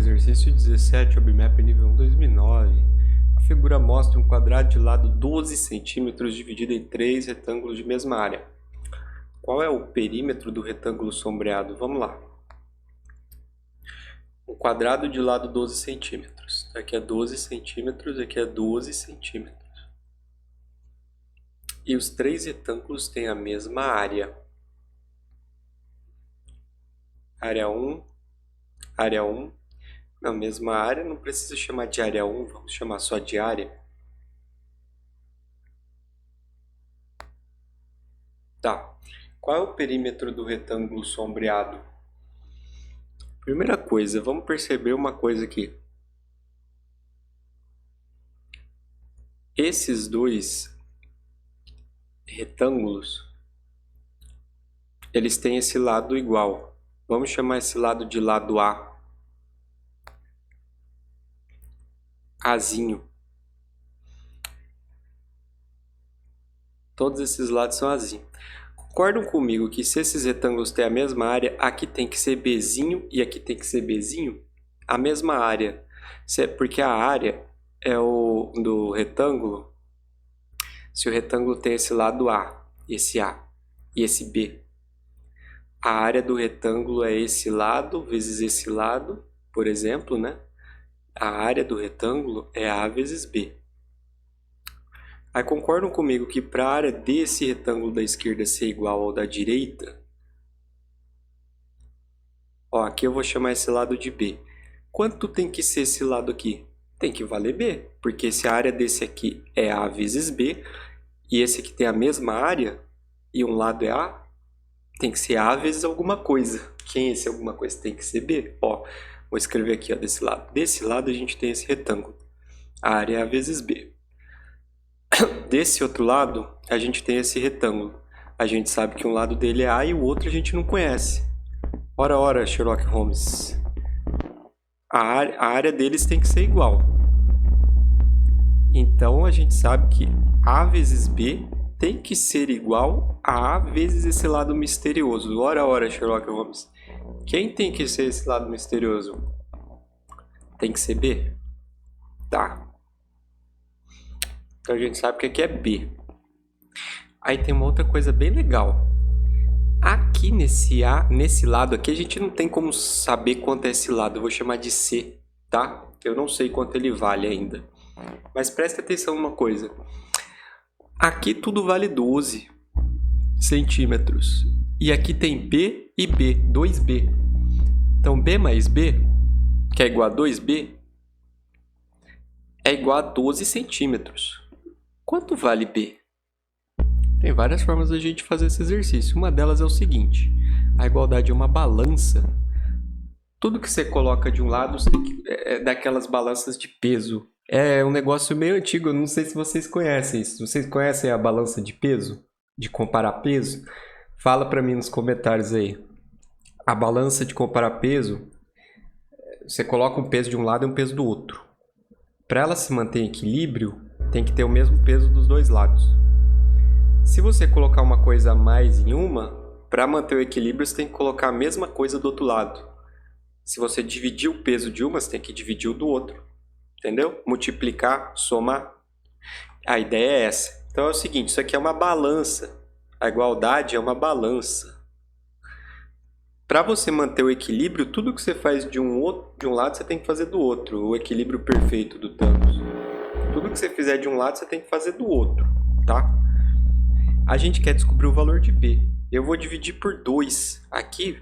Exercício 17, OBMAP nível 1, 2009. A figura mostra um quadrado de lado 12 centímetros dividido em 3 retângulos de mesma área. Qual é o perímetro do retângulo sombreado? Vamos lá. Um quadrado de lado 12 centímetros. Aqui é 12 centímetros, aqui é 12 centímetros. E os 3 retângulos têm a mesma área. Área 1, área 1. Na mesma área, não precisa chamar de área 1, vamos chamar só de área. Tá. Qual é o perímetro do retângulo sombreado? Primeira coisa, vamos perceber uma coisa aqui. Esses dois retângulos, eles têm esse lado igual. Vamos chamar esse lado de lado A. Azinho. Todos esses lados são azinho. Concordam comigo que se esses retângulos têm a mesma área, aqui tem que ser Bzinho e aqui tem que ser Bzinho? A mesma área. Porque a área é o do retângulo. Se o retângulo tem esse lado A e esse B. A área do retângulo é esse lado vezes esse lado, por exemplo, né? A área do retângulo é A vezes B. Aí concordam comigo que para a área desse retângulo da esquerda ser igual ao da direita, ó, aqui eu vou chamar esse lado de B. Quanto tem que ser esse lado aqui? Tem que valer B, porque se a área desse aqui é A vezes B, e esse aqui tem a mesma área, e um lado é A, tem que ser A vezes alguma coisa. Quem é esse alguma coisa? Tem que ser B. Ó, vou escrever aqui, ó, desse lado. Desse lado a gente tem esse retângulo. A área é A vezes B. Desse outro lado, a gente tem esse retângulo. A gente sabe que um lado dele é A e o outro a gente não conhece. Ora, Sherlock Holmes. A área deles tem que ser igual. Então, a gente sabe que A vezes B tem que ser igual a A vezes esse lado misterioso. Ora, Sherlock Holmes. Quem tem que ser esse lado misterioso? Tem que ser B? Tá. Então a gente sabe que aqui é B. Aí tem uma outra coisa bem legal. Aqui nesse lado aqui, a gente não tem como saber quanto é esse lado. Eu vou chamar de C, tá? Eu não sei quanto ele vale ainda. Mas presta atenção numa coisa. Aqui tudo vale 12 centímetros. E aqui tem B e B, 2B. Então B mais B, que é igual a 2B, é igual a 12 centímetros. Quanto vale B? Tem várias formas da gente fazer esse exercício. Uma delas é o seguinte. A igualdade é uma balança. Tudo que você coloca de um lado é daquelas balanças de peso. É um negócio meio antigo, eu não sei se vocês conhecem isso. Vocês conhecem a balança de peso? De comparar peso? Fala pra mim nos comentários aí. A balança de comparar peso, você coloca um peso de um lado e um peso do outro. Para ela se manter em equilíbrio, tem que ter o mesmo peso dos dois lados. Se você colocar uma coisa a mais em uma, para manter o equilíbrio, você tem que colocar a mesma coisa do outro lado. Se você dividir o peso de uma, você tem que dividir o do outro. Entendeu? Multiplicar, somar. A ideia é essa. Então é o seguinte, isso aqui é uma balança. A igualdade é uma balança. Para você manter o equilíbrio, tudo que você faz de um lado, você tem que fazer do outro. O equilíbrio perfeito do Thanos. Tudo que você fizer de um lado, você tem que fazer do outro, tá? A gente quer descobrir o valor de B. Eu vou dividir por 2 aqui,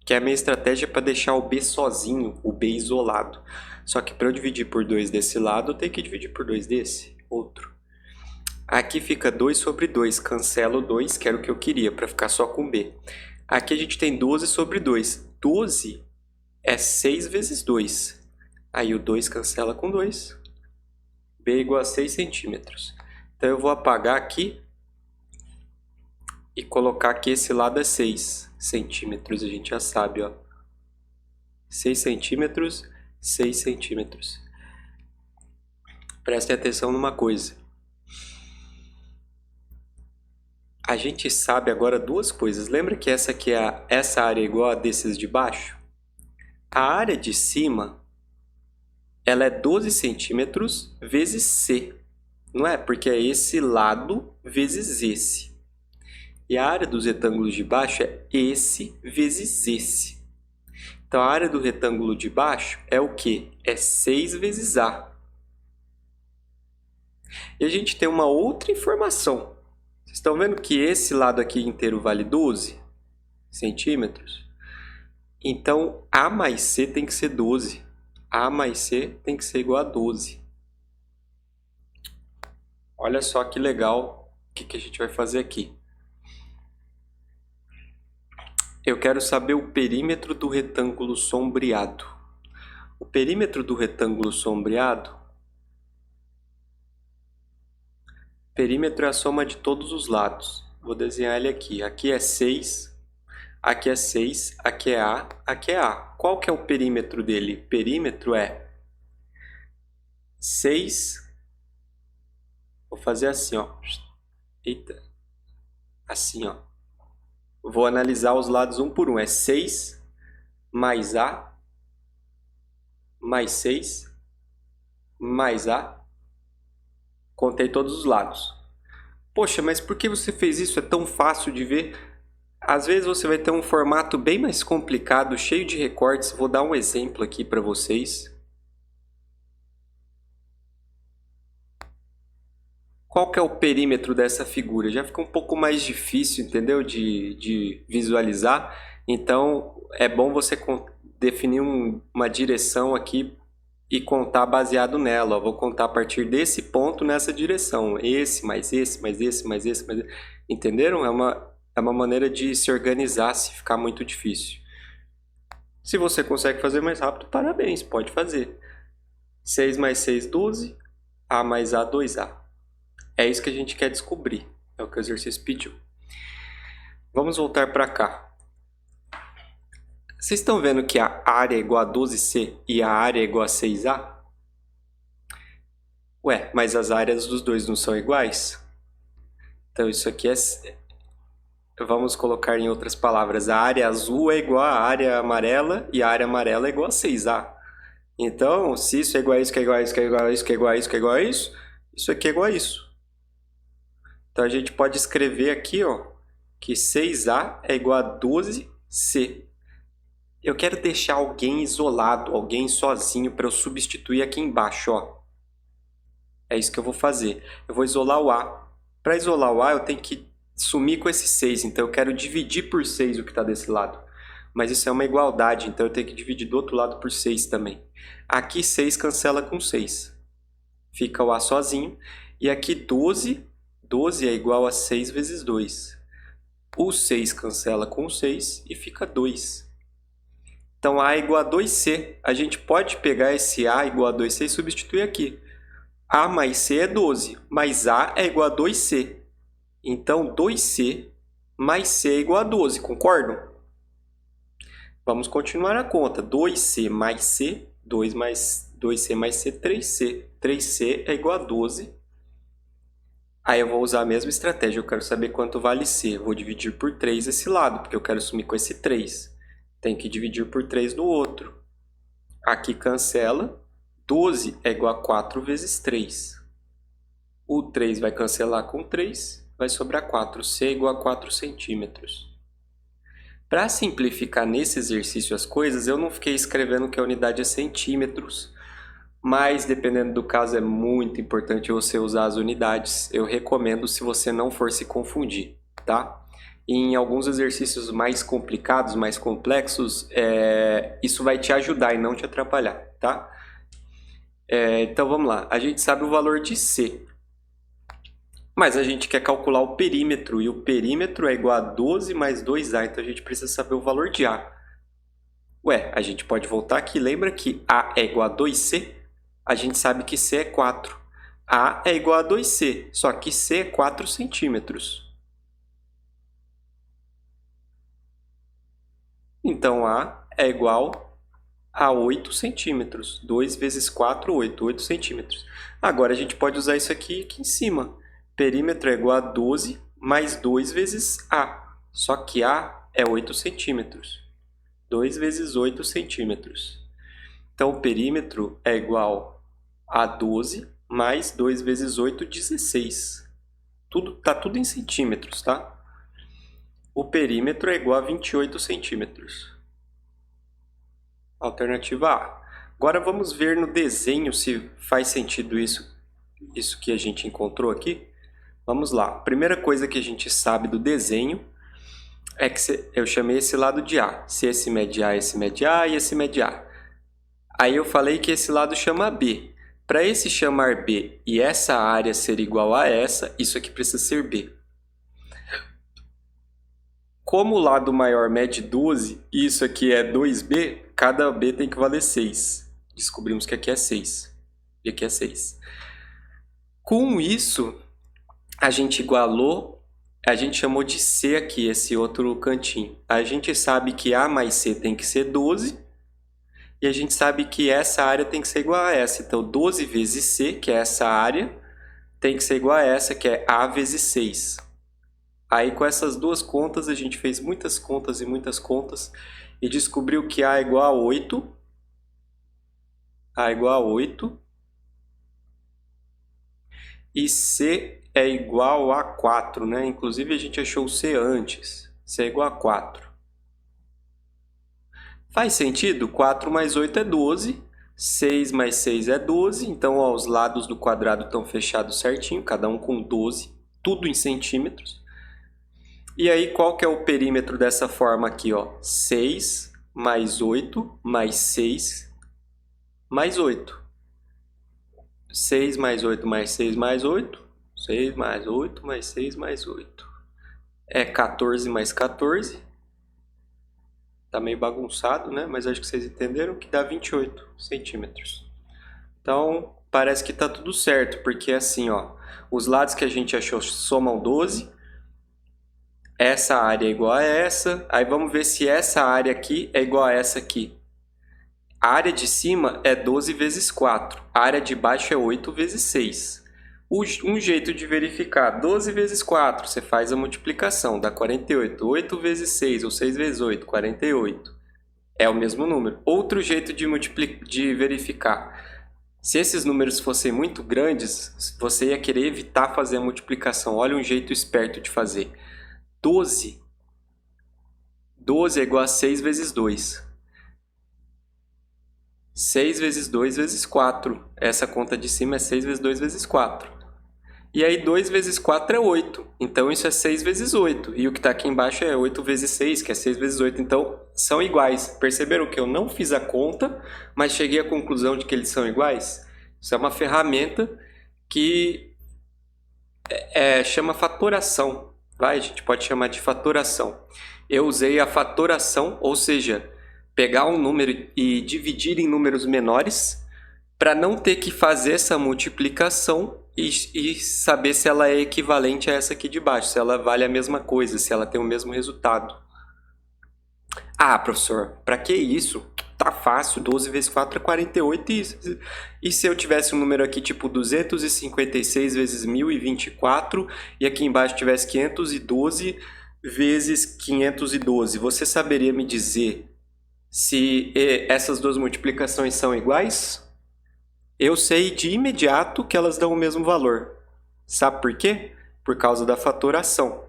que é a minha estratégia para deixar o B sozinho, o B isolado. Só que para eu dividir por 2 desse lado, eu tenho que dividir por 2 desse, outro. Aqui fica 2 sobre 2, cancelo 2, que era o que eu queria, para ficar só com B. Aqui a gente tem 12 sobre 2. 12 é 6 vezes 2. Aí o 2 cancela com 2. B é igual a 6 centímetros. Então eu vou apagar aqui e colocar que esse lado é 6 centímetros. A gente já sabe, ó. 6 centímetros, 6 centímetros. Prestem atenção numa coisa. A gente sabe agora duas coisas. Lembra que essa área é igual a desses de baixo? a área de cima ela é 12 centímetros vezes C, não é? Porque é esse lado vezes esse. E a área dos retângulos de baixo é esse vezes esse. Então, a área do retângulo de baixo é o quê? É 6 vezes A. E a gente tem uma outra informação. Vocês estão vendo que esse lado aqui inteiro vale 12 centímetros? Então, A mais C tem que ser 12. A mais C tem que ser igual a 12. Olha só que legal o que a gente vai fazer aqui. Eu quero saber o perímetro do retângulo sombreado. O perímetro do retângulo sombreado, perímetro é a soma de todos os lados. Vou desenhar ele aqui. Aqui é 6, aqui é 6, aqui é A, aqui é A. Qual que é o perímetro dele? Perímetro é 6. Vou fazer assim, ó. Eita. Assim, ó. Vou analisar os lados um por um. É 6 mais A mais 6 mais A. Contei todos os lados. Poxa, mas por que você fez isso? É tão fácil de ver. Às vezes você vai ter um formato bem mais complicado, cheio de recortes. Vou dar um exemplo aqui para vocês. Qual que é o perímetro dessa figura? Já fica um pouco mais difícil, entendeu? De visualizar. Então, é bom você definir uma direção aqui e contar baseado nela. Ó, vou contar a partir desse ponto nessa direção. Esse, mais esse, mais esse, mais esse, mais esse. Entenderam? É uma maneira de se organizar se ficar muito difícil. Se você consegue fazer mais rápido, parabéns, pode fazer. 6 mais 6, 12. A mais A, 2A. É isso que a gente quer descobrir. É o que o exercício pediu. Vamos voltar para cá. Vocês estão vendo que a área é igual a 12C e a área é igual a 6A? Ué, mas as áreas dos dois não são iguais? Então isso aqui é... Vamos colocar em outras palavras. A área azul é igual à área amarela e a área amarela é igual a 6A. Então, se isso é igual a isso, que é igual a isso, que é igual a isso, que é igual a isso, que é igual a isso, isso aqui é igual a isso. Então, a gente pode escrever aqui, ó, que 6A é igual a 12C. Eu quero deixar alguém isolado, alguém sozinho, para eu substituir aqui embaixo, ó. É isso que eu vou fazer. Eu vou isolar o A. Para isolar o A, eu tenho que sumir com esse 6. Então, eu quero dividir por 6 o que está desse lado. Mas isso é uma igualdade, então eu tenho que dividir do outro lado por 6 também. Aqui, 6 cancela com 6. Fica o A sozinho. E aqui, 12 é igual a 6 vezes 2. O 6 cancela com 6 e fica 2. Então, A é igual a 2C. A gente pode pegar esse A igual a 2C e substituir aqui. A mais C é 12, mas A é igual a 2C. Então, 2C mais C é igual a 12, concordam? Vamos continuar a conta. 2C mais C, 2C mais C, 3C. 3C é igual a 12. Aí eu vou usar a mesma estratégia, eu quero saber quanto vale C. Vou dividir por 3 esse lado, porque eu quero sumir com esse 3. Tem que dividir por 3 do outro. Aqui cancela. 12 é igual a 4 vezes 3. O 3 vai cancelar com 3, vai sobrar 4. C é igual a 4 centímetros. Para simplificar nesse exercício as coisas, eu não fiquei escrevendo que a unidade é centímetros. Mas, dependendo do caso, é muito importante você usar as unidades. Eu recomendo se você não for se confundir, tá? E em alguns exercícios mais complicados, mais complexos, isso vai te ajudar e não te atrapalhar, tá? Então, vamos lá. A gente sabe o valor de C. Mas a gente quer calcular o perímetro. E o perímetro é igual a 12 mais 2A. Então, a gente precisa saber o valor de A. Ué, a gente pode voltar aqui. Lembra que A é igual a 2C? A gente sabe que C é 4. A é igual a 2C, só que C é 4 centímetros. Então, A é igual a 8 centímetros. 2 vezes 4, 8 centímetros. Agora, a gente pode usar isso aqui em cima. Perímetro é igual a 12 mais 2 vezes A. Só que A é 8 centímetros. 2 vezes 8 centímetros. Então, o perímetro é igual a 12 mais 2 vezes 8, 16. Tá tudo em centímetros, tá? O perímetro é igual a 28 centímetros. Alternativa A. Agora vamos ver no desenho se faz sentido isso que a gente encontrou aqui. Vamos lá. A primeira coisa que a gente sabe do desenho é que eu chamei esse lado de A. Se esse mede A, esse mede A e esse mede A. Aí eu falei que esse lado chama B. Para esse chamar B e essa área ser igual a essa, isso aqui precisa ser B. Como o lado maior mede 12 e isso aqui é 2B, cada B tem que valer 6. Descobrimos que aqui é 6 e aqui é 6. Com isso, a gente igualou, a gente chamou de C aqui, esse outro cantinho. A gente sabe que A mais C tem que ser 12 e a gente sabe que essa área tem que ser igual a essa. Então, 12 vezes C, que é essa área, tem que ser igual a essa, que é A vezes 6. Aí, com essas duas contas, a gente fez muitas contas e descobriu que A é igual a 8. A é igual a 8. E C é igual a 4, né? Inclusive, a gente achou o C antes. C é igual a 4. Faz sentido? 4 mais 8 é 12. 6 mais 6 é 12. Então, ó, os lados do quadrado estão fechados certinho, cada um com 12. Tudo em centímetros. E aí, qual que é o perímetro dessa forma aqui, ó? 6 mais 8 mais 6 mais 8. 6 mais 8 mais 6 mais 8. 6 mais 8 mais 6 mais 8. É 14 mais 14. Tá meio bagunçado, né? Mas acho que vocês entenderam que dá 28 centímetros. Então, parece que tá tudo certo, porque assim, ó, os lados que a gente achou somam 12. Essa área é igual a essa. Aí vamos ver se essa área aqui é igual a essa aqui. A área de cima é 12 vezes 4. A área de baixo é 8 vezes 6. Um jeito de verificar 12 vezes 4, você faz a multiplicação, dá 48. 8 vezes 6, ou 6 vezes 8, 48. É o mesmo número. Outro jeito de verificar. Se esses números fossem muito grandes, você ia querer evitar fazer a multiplicação. Olha um jeito esperto de fazer. 12 é igual a 6 vezes 2. 6 vezes 2 vezes 4. Essa conta de cima é 6 vezes 2 vezes 4. E aí 2 vezes 4 é 8. Então isso é 6 vezes 8. E o que está aqui embaixo é 8 vezes 6, que é 6 vezes 8. Então são iguais. Perceberam que eu não fiz a conta, mas cheguei à conclusão de que eles são iguais? Isso é uma ferramenta que chama fatoração. A gente pode chamar de fatoração. Eu usei a fatoração, ou seja, pegar um número e dividir em números menores para não ter que fazer essa multiplicação e saber se ela é equivalente a essa aqui de baixo, se ela vale a mesma coisa, se ela tem o mesmo resultado. Ah, professor, para que isso? Tá fácil, 12 vezes 4 é 48. E se eu tivesse um número aqui tipo 256 vezes 1024 e aqui embaixo tivesse 512 vezes 512, você saberia me dizer se essas duas multiplicações são iguais? Eu sei de imediato que elas dão o mesmo valor. Sabe por quê? Por causa da fatoração.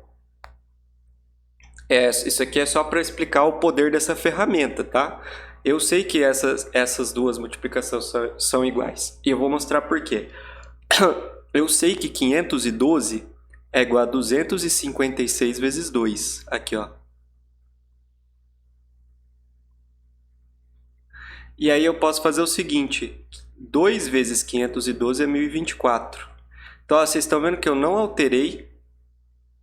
Isso aqui é só para explicar o poder dessa ferramenta, tá? Eu sei que essas duas multiplicações são iguais. E eu vou mostrar por quê. Eu sei que 512 é igual a 256 vezes 2. Aqui, ó. E aí eu posso fazer o seguinte. 2 vezes 512 é 1024. Então, ó, vocês estão vendo que eu não alterei.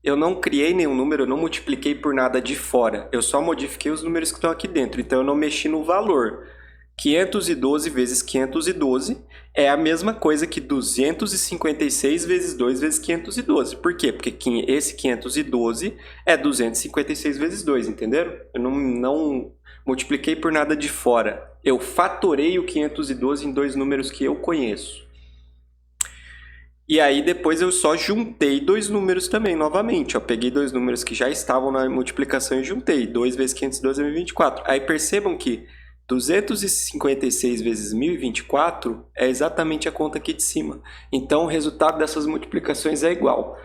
Eu não criei nenhum número, eu não multipliquei por nada de fora. Eu só modifiquei os números que estão aqui dentro. Então, eu não mexi no valor. 512 vezes 512 é a mesma coisa que 256 vezes 2 vezes 512. Por quê? Porque esse 512 é 256 vezes 2, entenderam? Eu não multipliquei por nada de fora. Eu fatorei o 512 em dois números que eu conheço. E aí depois eu só juntei dois números também, novamente. Eu peguei dois números que já estavam na multiplicação e juntei. 2 vezes 512 é 1024. Aí percebam que 256 vezes 1024 é exatamente a conta aqui de cima. Então o resultado dessas multiplicações é igual.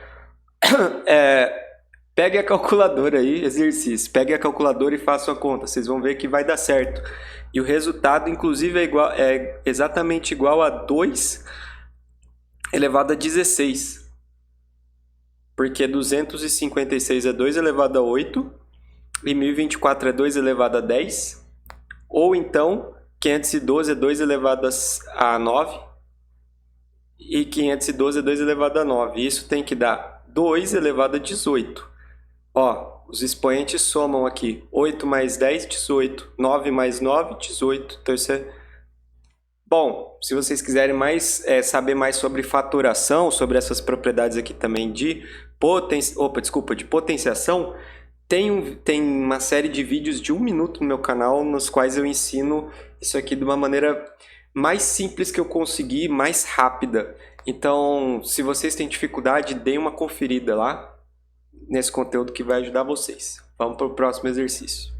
Pegue a calculadora aí, exercício. Pegue a calculadora e faça a conta. Vocês vão ver que vai dar certo. E o resultado, inclusive, é exatamente igual a 2 elevado a 16. Porque 256 é 2 elevado a 8. E 1024 é 2 elevado a 10. Ou então, 512 é 2 elevado a 9. E 512 é 2 elevado a 9. Isso tem que dar 2 elevado a 18. Ó, os expoentes somam aqui. 8 mais 10, 18. 9 mais 9, 18. Então isso é... Bom, se vocês quiserem saber mais sobre faturação, sobre essas propriedades aqui também de potenciação, tem uma série de vídeos de 1 minuto no meu canal, nos quais eu ensino isso aqui de uma maneira mais simples que eu consegui, mais rápida. Então, se vocês têm dificuldade, deem uma conferida lá nesse conteúdo que vai ajudar vocês. Vamos para o próximo exercício.